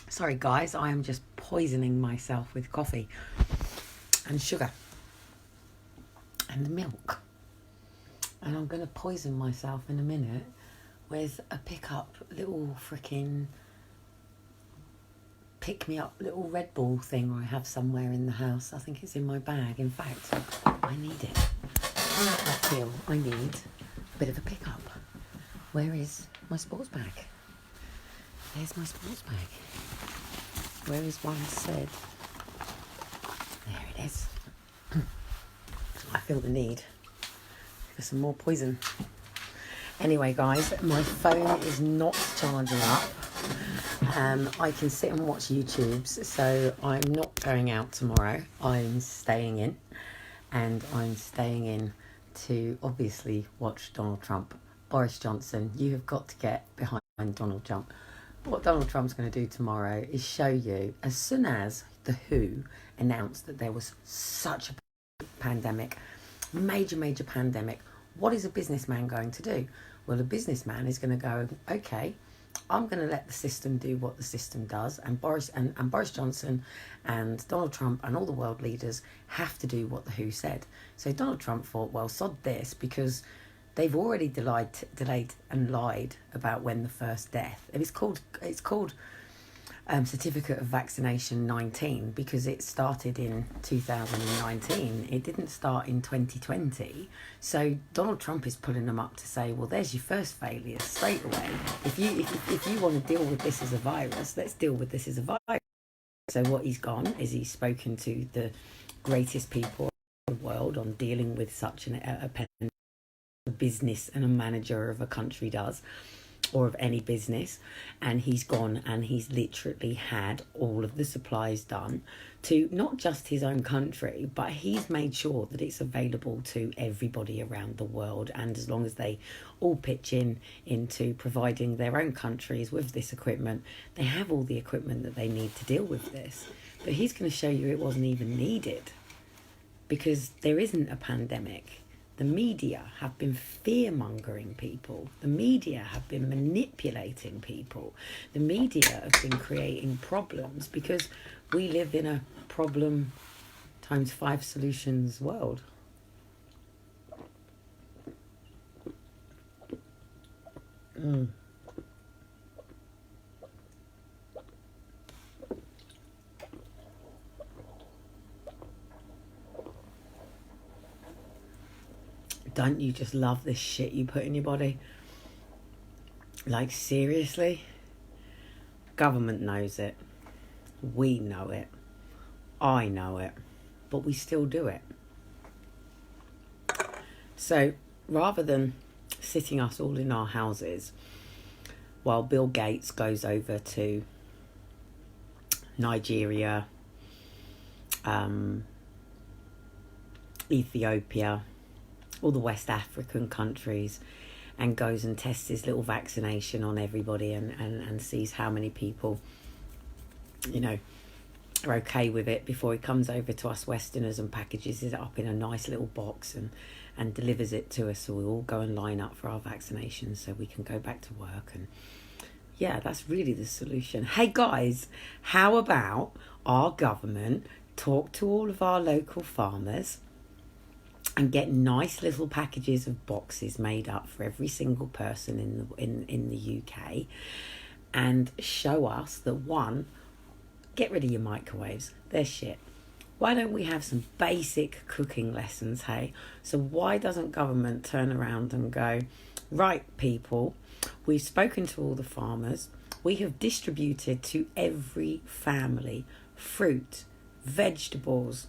Sorry, guys, I am just poisoning myself with coffee and sugar and milk. And I'm going to poison myself in a minute with a pickup little freaking pick me up little Red Bull thing I have somewhere in the house. I think it's in my bag. In fact, I need it. I feel I need a bit of a pickup. Where is my sports bag? There's my sports bag. Where is one said? There it is. I feel the need for some more poison. Anyway, guys, my phone is not charging up. I can sit and watch YouTubes, so I'm not going out tomorrow. I'm staying in, and I'm staying in to obviously watch Donald Trump. Boris Johnson, you have got to get behind Donald Trump. What Donald Trump's going to do tomorrow is show you, as soon as the WHO announced that there was such a pandemic, major pandemic, what is a businessman going to do? Well, a businessman is going to go, okay, I'm going to let the system do what the system does, and Boris Johnson and Donald Trump and all the world leaders have to do what the WHO said. So Donald Trump thought, well, sod this, because they've already delayed and lied about when the first death. It's called Certificate of Vaccination 19 because it started in 2019. It didn't start in 2020. So Donald Trump is pulling them up to say, well, there's your first failure straight away. If you want to deal with this as a virus, let's deal with this as a virus. So what he's gone is he's spoken to the greatest people in the world on dealing with such a business and a manager of a country does, or of any business, and he's gone and he's literally had all of the supplies done to not just his own country, but he's made sure that it's available to everybody around the world. And as long as they all pitch into providing their own countries with this equipment, they have all the equipment that they need to deal with this. But he's going to show you it wasn't even needed because there isn't a pandemic. The media have been fear-mongering people. The media have been manipulating people. The media have been creating problems because we live in a problem times 5 solutions world. Don't you just love this shit you put in your body? Like, seriously? Government knows it. We know it. I know it. But we still do it. So, rather than sitting us all in our houses while Bill Gates goes over to Nigeria, Ethiopia, all the West African countries, and goes and tests his little vaccination on everybody and sees how many people, are okay with it before he comes over to us Westerners and packages it up in a nice little box and delivers it to us, so we all go and line up for our vaccinations so we can go back to work. And yeah, that's really the solution. Hey guys, how about our government talk to all of our local farmers and get nice little packages of boxes made up for every single person in the UK, and show us that, one, get rid of your microwaves, they're shit. Why don't we have some basic cooking lessons, hey? So why doesn't government turn around and go, right, people, we've spoken to all the farmers, we have distributed to every family fruit, vegetables,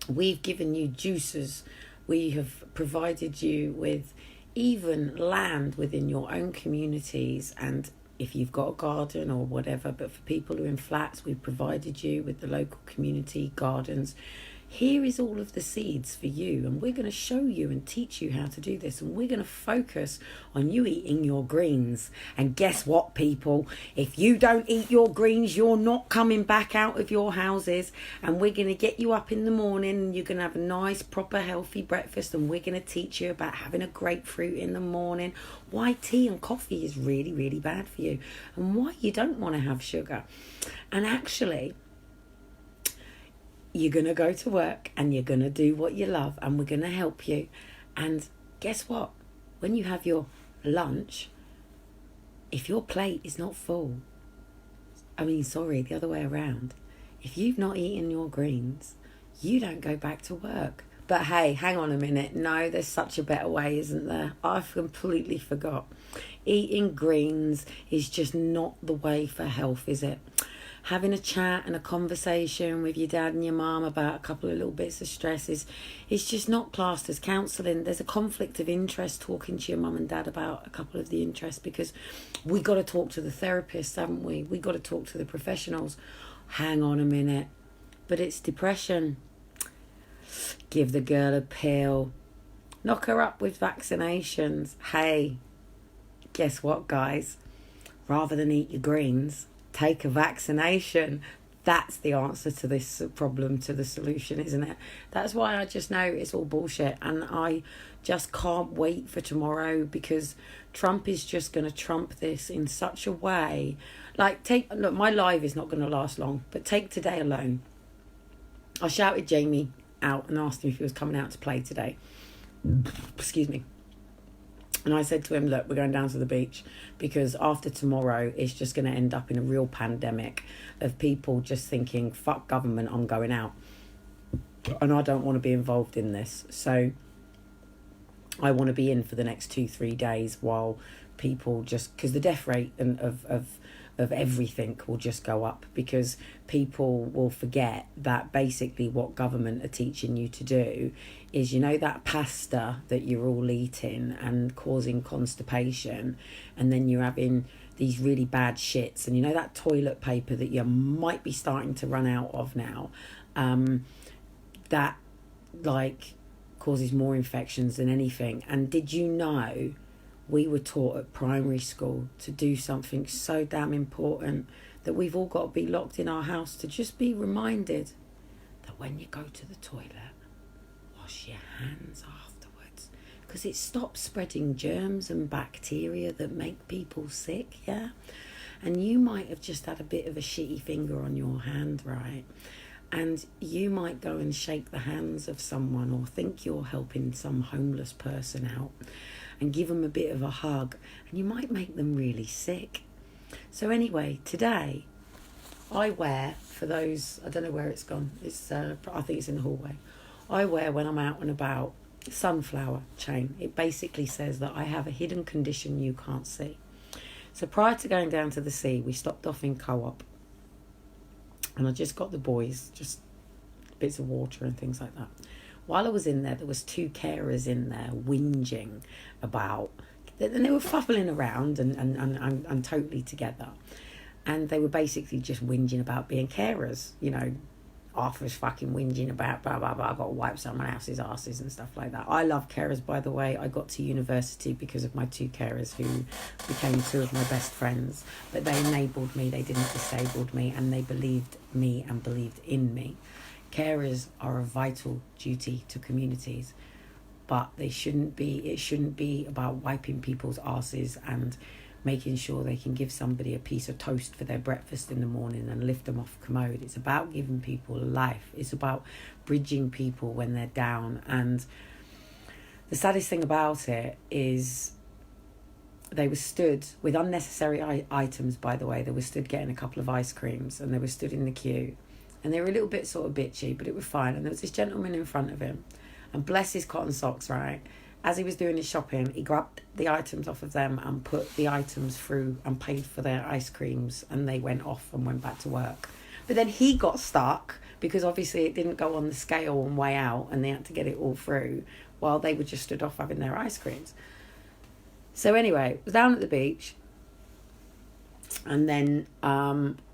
we've given you juices, we have provided you with even land within your own communities, and if you've got a garden or whatever, but for people who are in flats, we've provided you with the local community gardens. here is all of the seeds for you, and we're going to show you and teach you how to do this, and we're going to focus on you eating your greens. And guess what, people? If you don't eat your greens, you're not coming back out of your houses, and we're going to get you up in the morning, and you're going to have a nice, proper, healthy breakfast, and we're going to teach you about having a grapefruit in the morning, why tea and coffee is really, really bad for you, and why you don't want to have sugar. And actually, you're going to go to work and you're going to do what you love, and we're going to help you. And guess what? When you have your lunch, if your plate is not full, the other way around. If you've not eaten your greens, you don't go back to work. But hey, hang on a minute. No, there's such a better way, isn't there? I've completely forgot. Eating greens is just not the way for health, is it? Having a chat and a conversation with your dad and your mum about a couple of little bits of stress is just not classed as counselling. There's a conflict of interest talking to your mum and dad about a couple of the interests, because we got to talk to the therapists, haven't we? We got to talk to the professionals. Hang on a minute. But it's depression. Give the girl a pill. Knock her up with vaccinations. Hey, guess what, guys? Rather than eat your greens, take a vaccination. That's the answer to this problem, to the solution, isn't it? That's why I just know it's all bullshit, and I just can't wait for tomorrow, because Trump is just going to trump this in such a way. Look, my live is not going to last long, but take today alone. I shouted Jamie out and asked him if he was coming out to play today. Excuse me. And I said to him, look, we're going down to the beach, because after tomorrow, it's just going to end up in a real pandemic of people just thinking, fuck government, I'm going out. And I don't want to be involved in this. So I want to be in for the next 2-3 days while people just, because the death rate of everything will just go up, because people will forget that basically what government are teaching you to do is, that pasta that you're all eating and causing constipation, and then you're having these really bad shits, and that toilet paper that you might be starting to run out of now, that causes more infections than anything. And did you know we were taught at primary school to do something so damn important, that we've all got to be locked in our house to just be reminded that when you go to the toilet, wash your hands afterwards, because it stops spreading germs and bacteria that make people sick, yeah? And you might have just had a bit of a shitty finger on your hand, right? And you might go and shake the hands of someone, or think you're helping some homeless person out, and give them a bit of a hug, and you might make them really sick. So anyway, today I wear, for those, I don't know where it's gone, it's I think it's in the hallway, I wear when I'm out and about, sunflower chain. It basically says that I have a hidden condition you can't see. So prior to going down to the sea, we stopped off in Co-op, and I just got the boys just bits of water and things like that. While I was in there was 2 carers in there whinging about, and they were fuffling around and totally together, and they were basically just whinging about being carers. Arthur's fucking whinging about blah blah blah, I've got to wipe someone else's asses and stuff like that. I love carers, by the way. I got to university because of my 2 carers, who became 2 of my best friends, but they enabled me, they didn't disable me, and they believed me and believed in me. Carers are a vital duty to communities, but it shouldn't be about wiping people's asses and making sure they can give somebody a piece of toast for their breakfast in the morning and lift them off a commode. It's about giving people life. It's about bridging people when they're down. And the saddest thing about it is they were stood with unnecessary items, by the way. They were stood getting a couple of ice creams, and they were stood in the queue. And they were a little bit sort of bitchy, but it was fine. And there was this gentleman in front of him, and bless his cotton socks, right? As he was doing his shopping, he grabbed the items off of them and put the items through and paid for their ice creams, and they went off and went back to work. But then he got stuck because obviously it didn't go on the scale on way out, and they had to get it all through while they were just stood off having their ice creams. So anyway, I was down at the beach, and then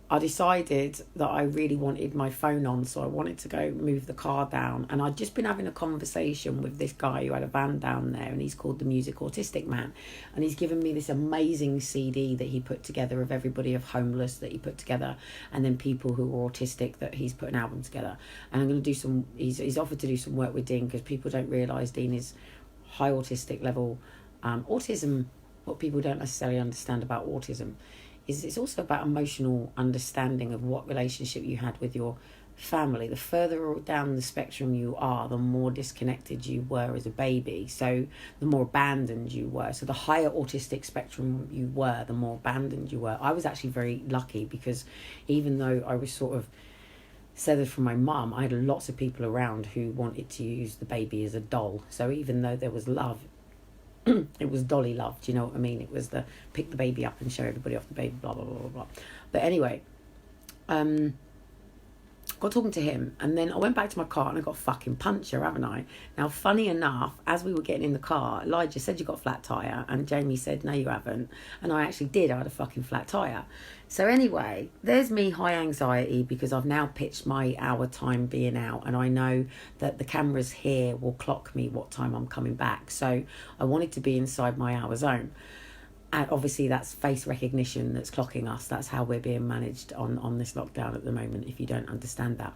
I decided that I really wanted my phone on, so I wanted to go move the car down. And I'd just been having a conversation with this guy who had a van down there, and he's called the Music Autistic Man. And he's given me this amazing CD that he put together of everybody of homeless that he put together, and then people who are autistic that he's put an album together. And I'm going to do some, he's offered to do some work with Dean, because people don't realise Dean is high autistic level. Autism, what people don't necessarily understand about autism, is it's also about emotional understanding of what relationship you had with your family. The further down the spectrum you are, the more disconnected you were as a baby. So the more abandoned you were. So the higher autistic spectrum you were, the more abandoned you were. I was actually very lucky, because even though I was sort of severed from my mum, I had lots of people around who wanted to use the baby as a doll. So even though there was love, it was dolly love, do you know what I mean? It was the pick the baby up and show everybody off the baby, blah, blah, blah, blah, blah. But anyway, got talking to him, and then I went back to my car and I got a fucking puncture, haven't I? Now, funny enough, as we were getting in the car, Elijah said you got a flat tyre, and Jamie said, no, you haven't. And I actually did. I had a fucking flat tyre. So anyway, there's me, high anxiety, because I've now pitched my hour time being out, and I know that the cameras here will clock me what time I'm coming back. So I wanted to be inside my hour zone. And obviously that's face recognition that's clocking us. That's how we're being managed on this lockdown at the moment, if you don't understand that.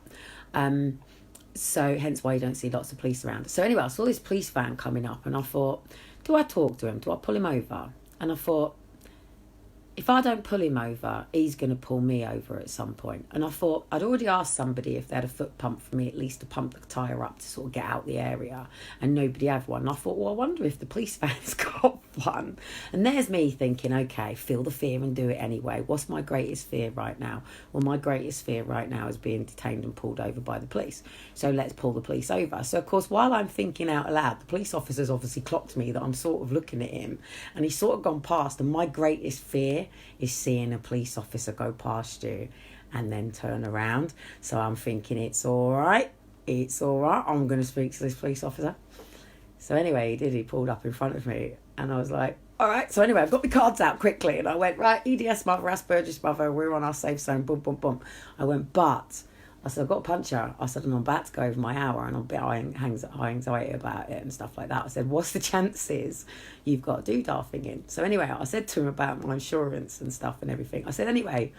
So hence why you don't see lots of police around. So anyway, I saw this police van coming up, and I thought, do I talk to him? Do I pull him over? And I thought, if I don't pull him over, he's going to pull me over at some point. And I thought, I'd already asked somebody if they had a foot pump for me, at least to pump the tyre up to sort of get out the area, and nobody had one. And I thought, well, I wonder if the police van's got one. And there's me thinking, okay, feel the fear and do it anyway. What's my greatest fear right now? Well, my greatest fear right now is being detained and pulled over by the police. So let's pull the police over. So, of course, while I'm thinking out loud, the police officer's obviously clocked me that I'm sort of looking at him, and he's sort of gone past. And my greatest fear is seeing a police officer go past you and then turn around. So I'm thinking, it's all right, I'm going to speak to this police officer. So anyway, he did. He pulled up in front of me, and I was like, all right. So anyway, I've got my cards out quickly, and I went, right, EDS mother, Asperger's mother, we're on our safe zone, boom, boom, boom. I went, but I said, I've got a puncher. I said, and I'm about to go over my hour, and I'm a bit high anxiety about it and stuff like that. I said, what's the chances you've got a doodah thing in? So anyway, I said to him about my insurance and stuff and everything. I said, anyway,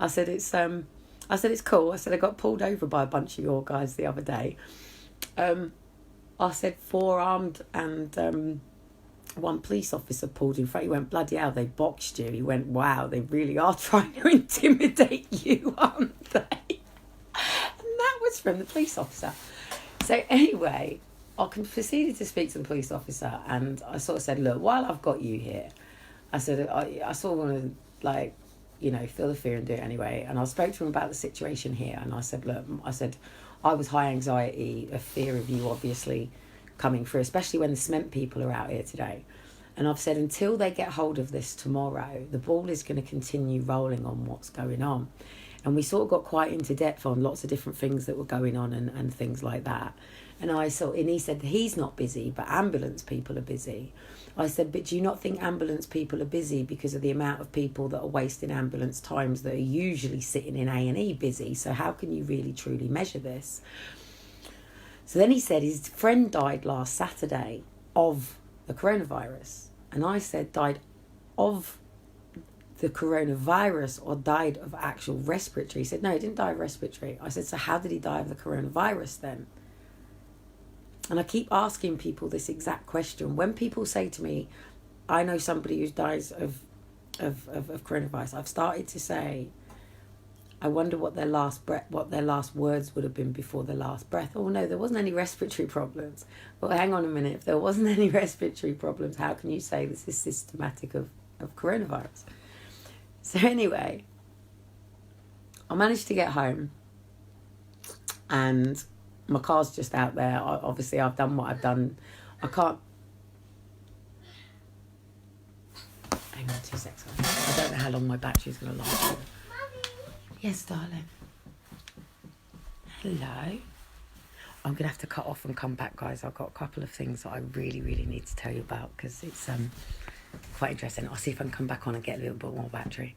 it's cool. I said, I got pulled over by a bunch of your guys the other day. I said, four-armed, and one police officer pulled in front. He went, bloody hell, they boxed you. He went, wow, they really are trying to intimidate you, aren't they? From the police officer. So anyway, I proceeded to speak to the police officer, and I sort of said, look, while I've got you here, I said, I sort of want to, feel the fear and do it anyway. And I spoke to him about the situation here, and I said, look, I was high anxiety, a fear of you obviously coming through, especially when the cement people are out here today. And I've said, until they get hold of this tomorrow, the ball is going to continue rolling on what's going on. And we sort of got quite into depth on lots of different things that were going on and things like that. And he said he's not busy, but ambulance people are busy. I said, but do you not think ambulance people are busy because of the amount of people that are wasting ambulance times that are usually sitting in A&E busy? So how can you really truly measure this? So then he said his friend died last Saturday of the coronavirus. And I said, died of the coronavirus or died of actual respiratory? He said, no, he didn't die of respiratory. I said, so how did he die of the coronavirus then? And I keep asking people this exact question. When people say to me, I know somebody who dies of coronavirus, I've started to say, I wonder what their last words would have been before their last breath. Oh no, there wasn't any respiratory problems. Well, hang on a minute. If there wasn't any respiratory problems, how can you say this is systematic of coronavirus? So anyway, I managed to get home, and my car's just out there. Obviously, I've done what I've done. I can't... Hang on 2 seconds. I don't know how long my battery's going to last. Yes, darling. Hello. I'm going to have to cut off and come back, guys. I've got a couple of things that I really, really need to tell you about, because it's quite interesting. I'll see if I can come back on and get a little bit more battery.